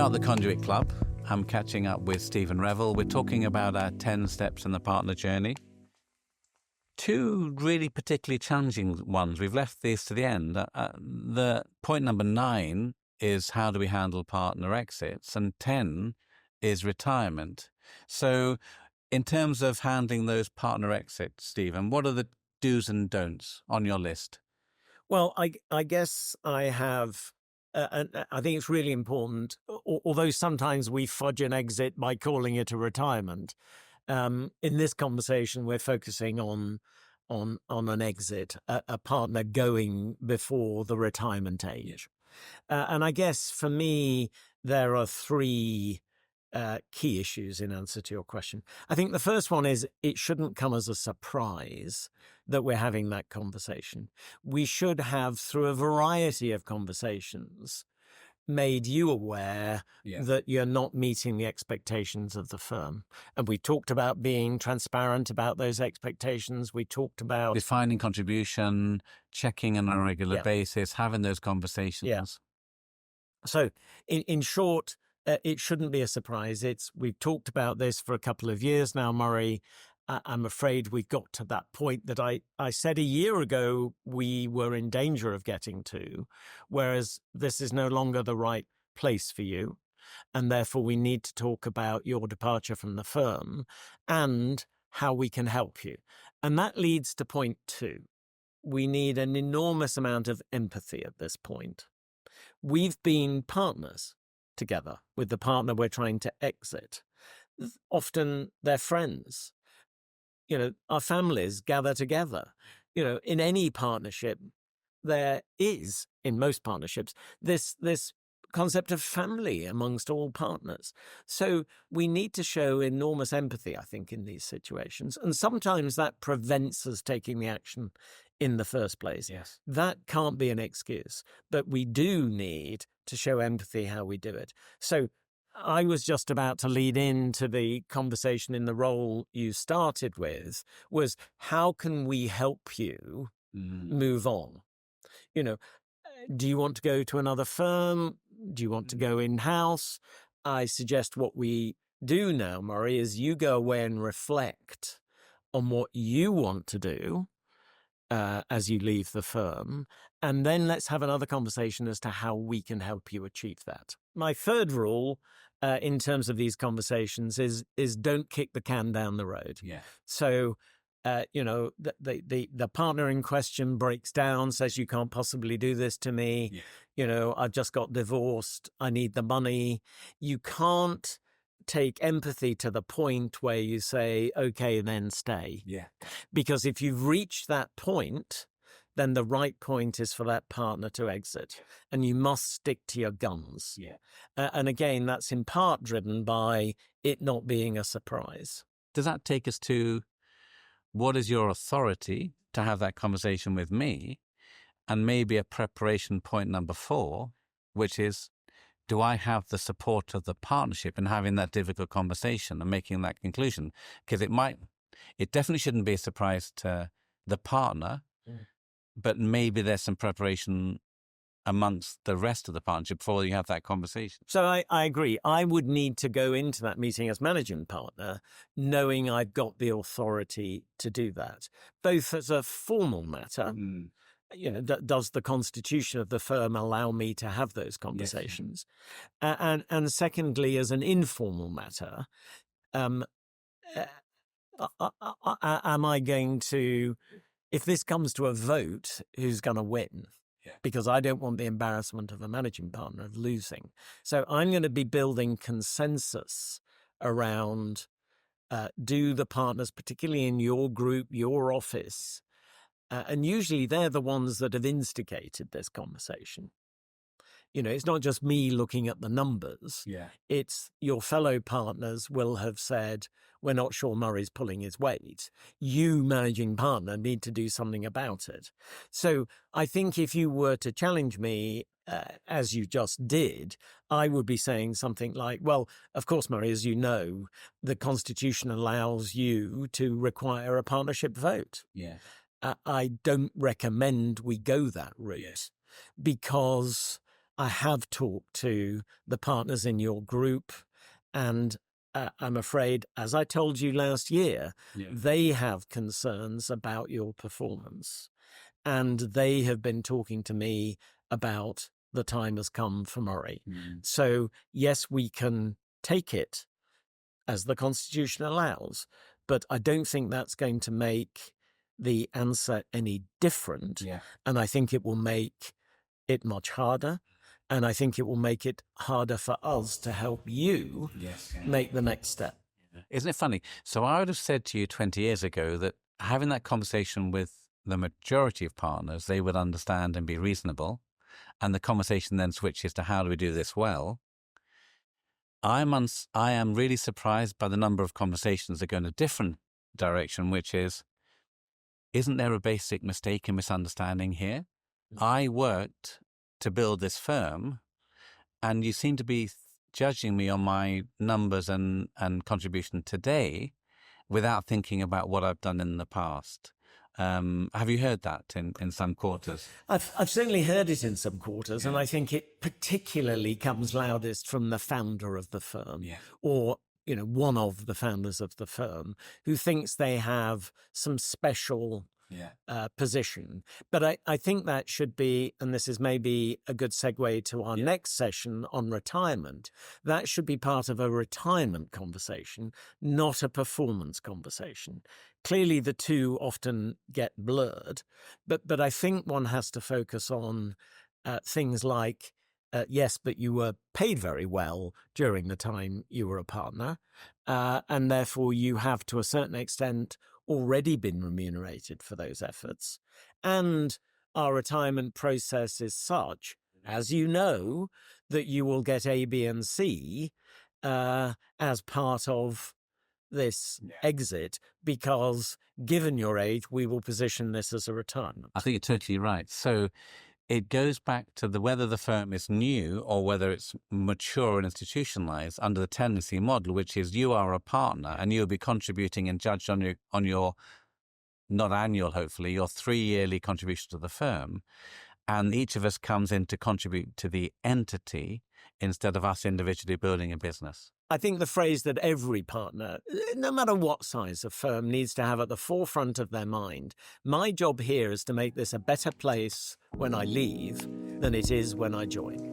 are at the Conduit Club. I'm catching up with Stephen Revell. We're talking about our 10 steps in the partner journey. Two really particularly challenging ones. We've left these to the end. The point number 9 is how do we handle partner exits, and 10 is retirement. So in terms of handling those partner exits, Stephen, what are the do's and don'ts on your list? Well, I guess I have, and I think it's really important, although sometimes we fudge an exit by calling it a retirement. In this conversation, we're focusing on an exit, a partner going before the retirement age. And I guess for me, there are 3 key issues in answer to your question. I think the first one is it shouldn't come as a surprise that we're having that conversation. We should have, through a variety of conversations, made you aware that you're not meeting the expectations of the firm. And we talked about being transparent about those expectations. We talked about defining contribution, checking on a regular basis, having those conversations. Yeah. So in short, it shouldn't be a surprise. We've talked about this for a couple of years now, Murray. I'm afraid we've got to that point that I said a year ago we were in danger of getting to, whereas this is no longer the right place for you. And therefore, we need to talk about your departure from the firm and how we can help you. And that leads to point 2. We need an enormous amount of empathy at this point. We've been partners together with the partner we're trying to exit. Often they're friends. Our families gather together. In any partnership, there is, in most partnerships, this concept of family amongst all partners. So we need to show enormous empathy, I think, in these situations. And sometimes that prevents us taking the action in the first place. Yes. That can't be an excuse, but we do need to show empathy how we do it. So I was just about to lead into the conversation in the role you started with, was how can we help you move on? Do you want to go to another firm? Do you want to go in-house? I suggest what we do now, Murray, is you go away and reflect on what you want to do as you leave the firm, and then let's have another conversation as to how we can help you achieve that. My third rule in terms of these conversations is don't kick the can down the road. Yeah. So, the partner in question breaks down, says you can't possibly do this to me. Yeah. I've just got divorced. I need the money. You can't take empathy to the point where you say, okay, then stay. Yeah. Because if you've reached that point, then the right point is for that partner to exit. And you must stick to your guns. Yeah. And again, that's in part driven by it not being a surprise. Does that take us to what is your authority to have that conversation with me? And maybe a preparation point number 4, which is, do I have the support of the partnership in having that difficult conversation and making that conclusion? Because it definitely shouldn't be a surprise to the partner, but maybe there's some preparation amongst the rest of the partnership before you have that conversation. So I agree. I would need to go into that meeting as managing partner knowing I've got the authority to do that, both as a formal matter. Does the constitution of the firm allow me to have those conversations? Yes. And secondly, as an informal matter, am I going to, if this comes to a vote, who's going to win? Yeah. Because I don't want the embarrassment of a managing partner of losing. So I'm going to be building consensus around do the partners, particularly in your group, your office, and usually they're the ones that have instigated this conversation. It's not just me looking at the numbers. Yeah. It's your fellow partners will have said, we're not sure Murray's pulling his weight. You, managing partner, need to do something about it. So I think if you were to challenge me, as you just did, I would be saying something like, well, of course, Murray, as you know, the Constitution allows you to require a partnership vote. Yeah. I don't recommend we go that route because I have talked to the partners in your group, and I'm afraid, as I told you last year, they have concerns about your performance. And they have been talking to me about the time has come for Moray. So, yes, we can take it as the Constitution allows, but I don't think that's going to make the answer any different. And I think it will make it much harder. And I think it will make it harder for us to help you make the next step. Isn't it funny? So I would have said to you 20 years ago that having that conversation with the majority of partners, they would understand and be reasonable. And the conversation then switches to how do we do this well? I am really surprised by the number of conversations that go in a different direction, which is, isn't there a basic mistake and misunderstanding here? I worked to build this firm, and you seem to be judging me on my numbers and contribution today without thinking about what I've done in the past. Have you heard that in some quarters? I've certainly heard it in some quarters, and I think it particularly comes loudest from the founder of the firm, or one of the founders of the firm, who thinks they have some special position. But I think that should be, and this is maybe a good segue to our next session on retirement, that should be part of a retirement conversation, not a performance conversation. Clearly, the two often get blurred, but I think one has to focus on things like, yes, but you were paid very well during the time you were a partner, and therefore you have, to a certain extent, already been remunerated for those efforts. And our retirement process is such, as you know, that you will get A, B, and C as part of this exit, because given your age, we will position this as a retirement. I think you're totally right. So it goes back to whether the firm is new or whether it's mature and institutionalized under the tendency model, which is you are a partner and you'll be contributing and judged on your not annual, hopefully, your 3-yearly contribution to the firm. And each of us comes in to contribute to the entity instead of us individually building a business. I think the phrase that every partner, no matter what size of firm, needs to have at the forefront of their mind: my job here is to make this a better place when I leave than it is when I join.